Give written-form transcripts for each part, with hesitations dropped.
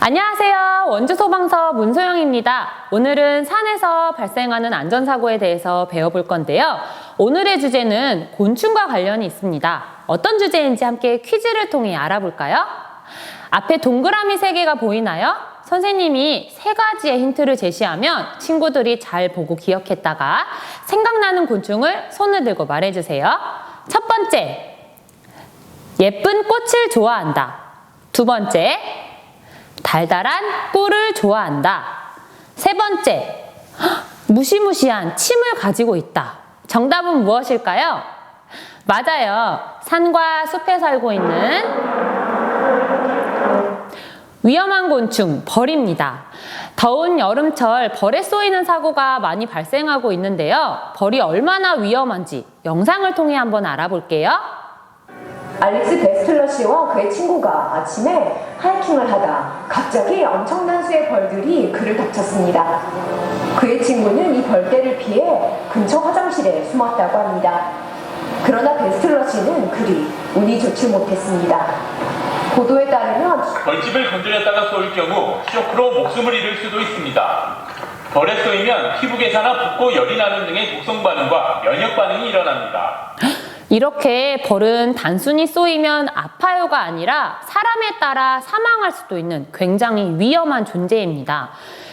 안녕하세요. 원주소방서 문소영입니다. 오늘은 산에서 발생하는 안전사고에 대해서 배워볼 건데요. 오늘의 주제는 곤충과 관련이 있습니다. 어떤 주제인지 함께 퀴즈를 통해 알아볼까요? 앞에 동그라미 3개가 보이나요? 선생님이 3가지의 힌트를 제시하면 친구들이 잘 보고 기억했다가 생각나는 곤충을 손을 들고 말해주세요. 첫 번째, 예쁜 꽃을 좋아한다. 두 번째, 달달한 꿀을 좋아한다. 세 번째, 무시무시한 침을 가지고 있다. 정답은 무엇일까요? 맞아요. 산과 숲에 살고 있는 위험한 곤충, 벌입니다. 더운 여름철 벌에 쏘이는 사고가 많이 발생하고 있는데요. 벌이 얼마나 위험한지 영상을 통해 한번 알아볼게요. 알릭스 베스틀러 씨와 그의 친구가 아침에 하이킹을 하다 갑자기 엄청난 수의 벌들이 그를 덮쳤습니다. 그의 친구는 이 벌떼를 피해 근처 화장실에 숨었다고 합니다. 그러나 베스틀러 씨는 그리 운이 좋지 못했습니다. 보도에 따르면 벌집을 건드렸다가 쏘일 경우 쇼크로 목숨을 잃을 수도 있습니다. 벌에 쏘이면 피부 괴사나 붓고 열이 나는 등의 독성 반응과 면역 반응이 일어납니다. 이렇게 벌은 단순히 쏘이면 아파요가 아니라 사람에 따라 사망할 수도 있는 굉장히 위험한 존재입니다.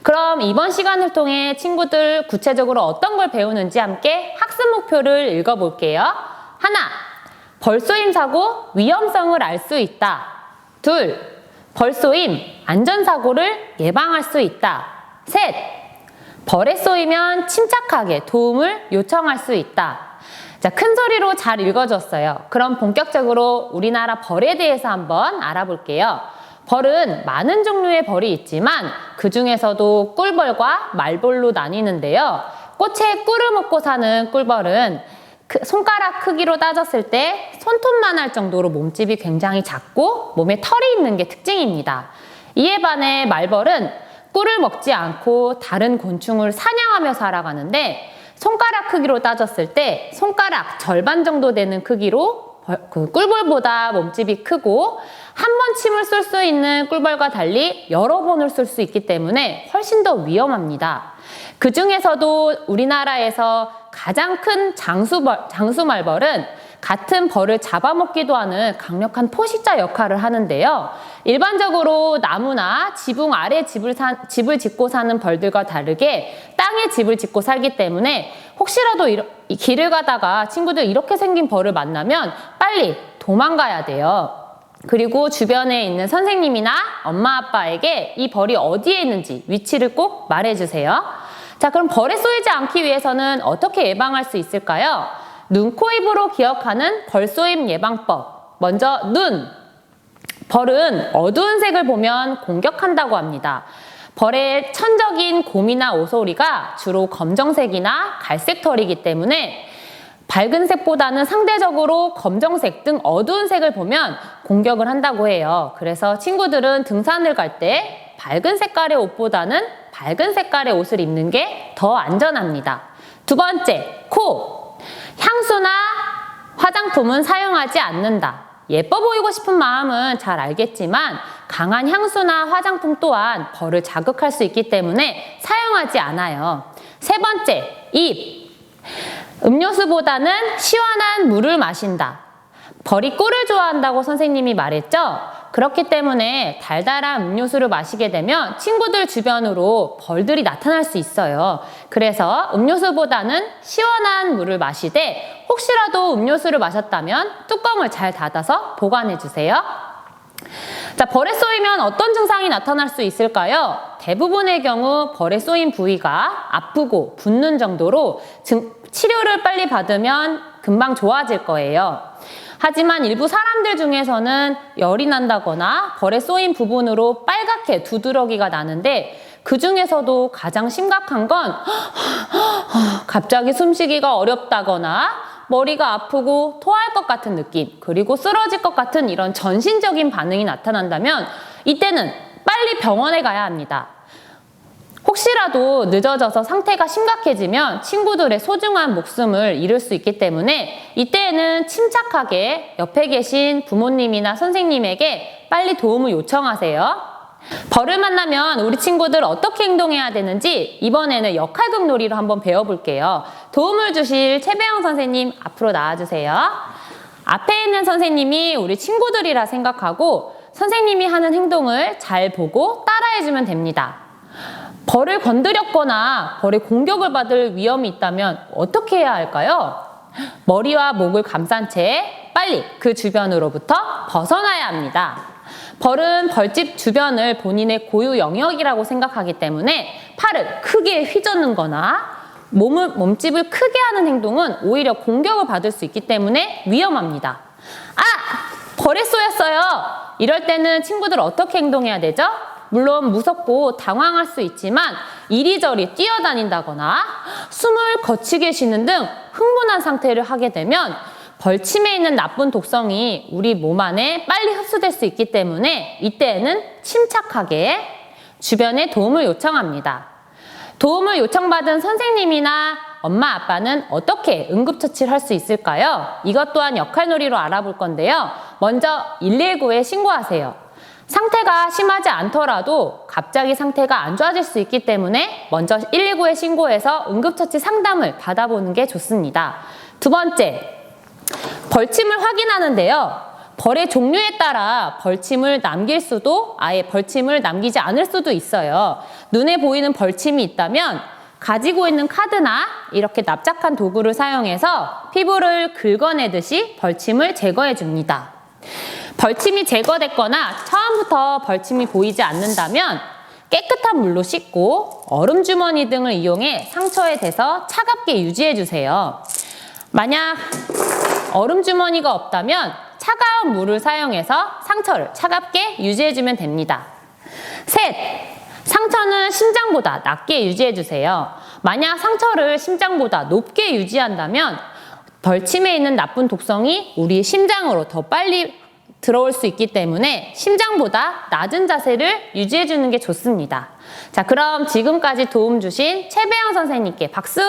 그럼 이번 시간을 통해 친구들 구체적으로 어떤 걸 배우는지 함께 학습 목표를 읽어볼게요. 하나, 벌 쏘임 사고 위험성을 알 수 있다. 둘, 벌 쏘임 안전사고를 예방할 수 있다. 셋, 벌에 쏘이면 침착하게 도움을 요청할 수 있다. 자, 큰 소리로 잘 읽어줬어요. 그럼 본격적으로 우리나라 벌에 대해서 한번 알아볼게요. 벌은 많은 종류의 벌이 있지만 그 중에서도 꿀벌과 말벌로 나뉘는데요. 꽃에 꿀을 먹고 사는 꿀벌은 손가락 크기로 따졌을 때 손톱만 할 정도로 몸집이 굉장히 작고 몸에 털이 있는 게 특징입니다. 이에 반해 말벌은 꿀을 먹지 않고 다른 곤충을 사냥하며 살아가는데 손가락 크기로 따졌을 때 손가락 절반 정도 되는 크기로 꿀벌보다 몸집이 크고 한 번 침을 쏠 수 있는 꿀벌과 달리 여러 번을 쏠 수 있기 때문에 훨씬 더 위험합니다. 그 중에서도 우리나라에서 가장 큰 장수말벌은 같은 벌을 잡아먹기도 하는 강력한 포식자 역할을 하는데요. 일반적으로 나무나 지붕 아래 집을 짓고 사는 벌들과 다르게 땅에 집을 짓고 살기 때문에 혹시라도 길을 가다가 친구들 이렇게 생긴 벌을 만나면 빨리 도망가야 돼요. 그리고 주변에 있는 선생님이나 엄마 아빠에게 이 벌이 어디에 있는지 위치를 꼭 말해주세요. 자, 그럼 벌에 쏘이지 않기 위해서는 어떻게 예방할 수 있을까요? 눈, 코, 입으로 기억하는 벌 쏘임 예방법. 먼저 눈. 벌은 어두운 색을 보면 공격한다고 합니다. 벌의 천적인 곰이나 오소리가 주로 검정색이나 갈색 털이기 때문에 밝은 색보다는 상대적으로 검정색 등 어두운 색을 보면 공격을 한다고 해요. 그래서 친구들은 등산을 갈 때 밝은 색깔의 옷보다는 밝은 색깔의 옷을 입는 게 더 안전합니다. 두 번째, 코. 향수나 화장품은 사용하지 않는다. 예뻐 보이고 싶은 마음은 잘 알겠지만 강한 향수나 화장품 또한 벌을 자극할 수 있기 때문에 사용하지 않아요. 세 번째, 입. 음료수보다는 시원한 물을 마신다. 벌이 꿀을 좋아한다고 선생님이 말했죠? 그렇기 때문에 달달한 음료수를 마시게 되면 친구들 주변으로 벌들이 나타날 수 있어요. 그래서 음료수보다는 시원한 물을 마시되 혹시라도 음료수를 마셨다면 뚜껑을 잘 닫아서 보관해 주세요. 자, 벌에 쏘이면 어떤 증상이 나타날 수 있을까요? 대부분의 경우 벌에 쏘인 부위가 아프고 붓는 정도로 치료를 빨리 받으면 금방 좋아질 거예요. 하지만 일부 사람들 중에서는 열이 난다거나 벌에 쏘인 부분으로 빨갛게 두드러기가 나는데 그 중에서도 가장 심각한 건 갑자기 숨쉬기가 어렵다거나 머리가 아프고 토할 것 같은 느낌, 그리고 쓰러질 것 같은 이런 전신적인 반응이 나타난다면 이때는 빨리 병원에 가야 합니다. 혹시라도 늦어져서 상태가 심각해지면 친구들의 소중한 목숨을 잃을 수 있기 때문에 이때에는 침착하게 옆에 계신 부모님이나 선생님에게 빨리 도움을 요청하세요. 벌을 만나면 우리 친구들 어떻게 행동해야 되는지 이번에는 역할극 놀이로 한번 배워볼게요. 도움을 주실 최배영 선생님 앞으로 나와주세요. 앞에 있는 선생님이 우리 친구들이라 생각하고 선생님이 하는 행동을 잘 보고 따라해주면 됩니다. 벌을 건드렸거나 벌의 공격을 받을 위험이 있다면 어떻게 해야 할까요? 머리와 목을 감싼 채 빨리 그 주변으로부터 벗어나야 합니다. 벌은 벌집 주변을 본인의 고유 영역이라고 생각하기 때문에 팔을 크게 휘젓는 거나 몸집을 크게 하는 행동은 오히려 공격을 받을 수 있기 때문에 위험합니다. 아! 벌에 쏘였어요! 이럴 때는 친구들 어떻게 행동해야 되죠? 물론 무섭고 당황할 수 있지만 이리저리 뛰어다닌다거나 숨을 거치게 쉬는 등 흥분한 상태를 하게 되면 벌침에 있는 나쁜 독성이 우리 몸 안에 빨리 흡수될 수 있기 때문에 이때에는 침착하게 주변에 도움을 요청합니다. 도움을 요청받은 선생님이나 엄마, 아빠는 어떻게 응급처치를 할 수 있을까요? 이것 또한 역할놀이로 알아볼 건데요. 먼저 119에 신고하세요. 상태가 심하지 않더라도 갑자기 상태가 안 좋아질 수 있기 때문에 먼저 119에 신고해서 응급처치 상담을 받아보는 게 좋습니다. 두 번째, 벌침을 확인하는데요. 벌의 종류에 따라 벌침을 남길 수도 아예 벌침을 남기지 않을 수도 있어요. 눈에 보이는 벌침이 있다면 가지고 있는 카드나 이렇게 납작한 도구를 사용해서 피부를 긁어내듯이 벌침을 제거해 줍니다. 벌침이 제거됐거나 처음부터 벌침이 보이지 않는다면 깨끗한 물로 씻고 얼음 주머니 등을 이용해 상처에 대서 차갑게 유지해 주세요. 만약 얼음 주머니가 없다면 차가운 물을 사용해서 상처를 차갑게 유지해주면 됩니다. 셋, 상처는 심장보다 낮게 유지해주세요. 만약 상처를 심장보다 높게 유지한다면 벌침에 있는 나쁜 독성이 우리 심장으로 더 빨리 들어올 수 있기 때문에 심장보다 낮은 자세를 유지해주는 게 좋습니다. 자, 그럼 지금까지 도움 주신 최배영 선생님께 박수!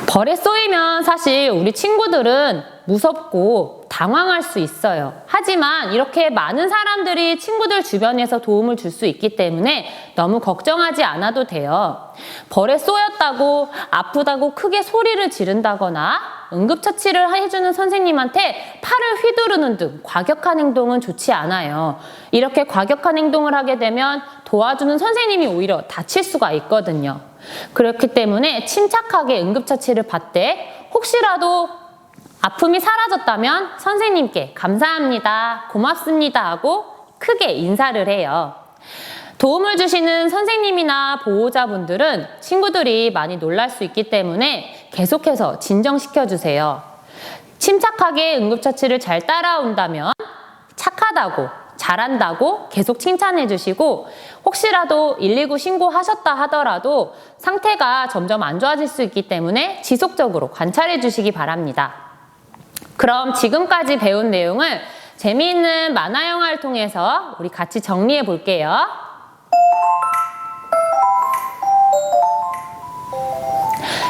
벌에 쏘이면 사실 우리 친구들은 무섭고 당황할 수 있어요. 하지만 이렇게 많은 사람들이 친구들 주변에서 도움을 줄 수 있기 때문에 너무 걱정하지 않아도 돼요. 벌에 쏘였다고 아프다고 크게 소리를 지른다거나 응급처치를 해주는 선생님한테 팔을 휘두르는 등 과격한 행동은 좋지 않아요. 이렇게 과격한 행동을 하게 되면 도와주는 선생님이 오히려 다칠 수가 있거든요. 그렇기 때문에 침착하게 응급처치를 받되 혹시라도 아픔이 사라졌다면 선생님께 감사합니다, 고맙습니다 하고 크게 인사를 해요. 도움을 주시는 선생님이나 보호자분들은 친구들이 많이 놀랄 수 있기 때문에 계속해서 진정시켜주세요. 침착하게 응급처치를 잘 따라온다면 착하다고, 잘한다고 계속 칭찬해 주시고 혹시라도 119 신고하셨다 하더라도 상태가 점점 안 좋아질 수 있기 때문에 지속적으로 관찰해 주시기 바랍니다. 그럼 지금까지 배운 내용을 재미있는 만화 영화를 통해서 우리 같이 정리해 볼게요.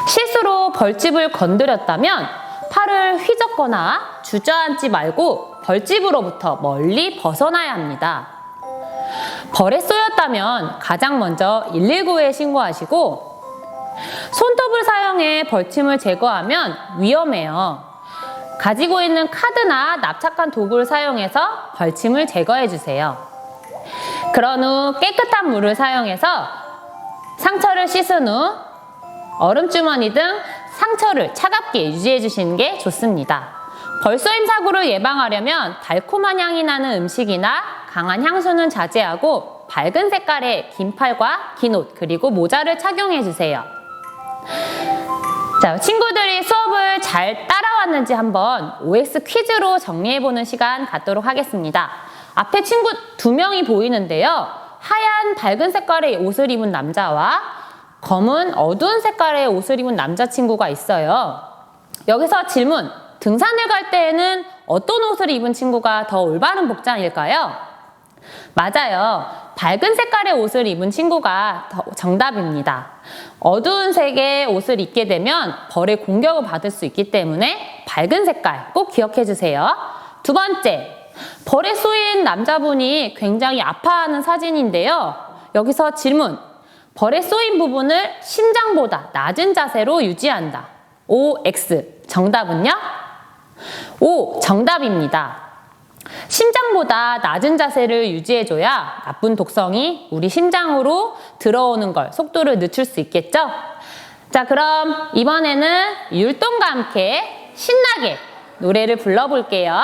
실수로 벌집을 건드렸다면 팔을 휘젓거나 주저앉지 말고 벌집으로부터 멀리 벗어나야 합니다. 벌에 쏘였다면 가장 먼저 119에 신고하시고 손톱을 사용해 벌침을 제거하면 위험해요. 가지고 있는 카드나 납작한 도구를 사용해서 벌침을 제거해 주세요. 그런 후 깨끗한 물을 사용해서 상처를 씻은 후 얼음주머니 등 상처를 차갑게 유지해 주시는 게 좋습니다. 벌쏘임 사고를 예방하려면 달콤한 향이 나는 음식이나 강한 향수는 자제하고 밝은 색깔의 긴 팔과 긴 옷 그리고 모자를 착용해 주세요. 자, 친구들이 수업을 잘 따라왔는지 한번 OX 퀴즈로 정리해보는 시간 갖도록 하겠습니다. 앞에 친구 2명이 보이는데요. 하얀 밝은 색깔의 옷을 입은 남자와 검은 어두운 색깔의 옷을 입은 남자친구가 있어요. 여기서 질문, 등산을 갈 때에는 어떤 옷을 입은 친구가 더 올바른 복장일까요? 맞아요. 밝은 색깔의 옷을 입은 친구가 정답입니다. 어두운 색의 옷을 입게 되면 벌의 공격을 받을 수 있기 때문에 밝은 색깔 꼭 기억해 주세요. 두 번째, 벌에 쏘인 남자분이 굉장히 아파하는 사진인데요. 여기서 질문. 벌에 쏘인 부분을 심장보다 낮은 자세로 유지한다. O, X. 정답은요? O, 정답입니다. 심장보다 낮은 자세를 유지해줘야 나쁜 독성이 우리 심장으로 들어오는 걸 속도를 늦출 수 있겠죠? 자, 그럼 이번에는 율동과 함께 신나게 노래를 불러볼게요.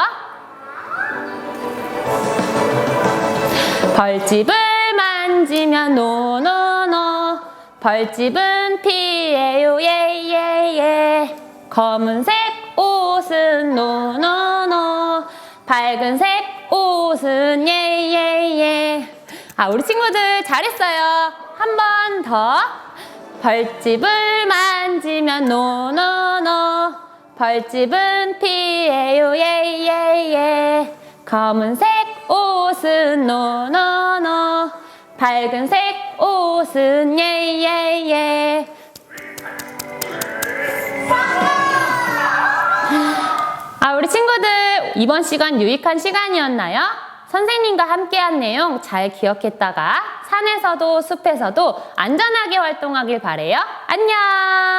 벌집을 만지면 노노노 벌집은 피해요 예예예 검은색 옷은 노노노 밝은색 옷은 예예예. 아, 우리 친구들 잘했어요. 한 번 더. 벌집을 만지면 노노노 벌집은 피해요 예예예 검은색 옷은 노노노 밝은색 옷은 예예예. 아, 우리 친구들 이번 시간 유익한 시간이었나요? 선생님과 함께한 내용 잘 기억했다가 산에서도 숲에서도 안전하게 활동하길 바래요. 안녕!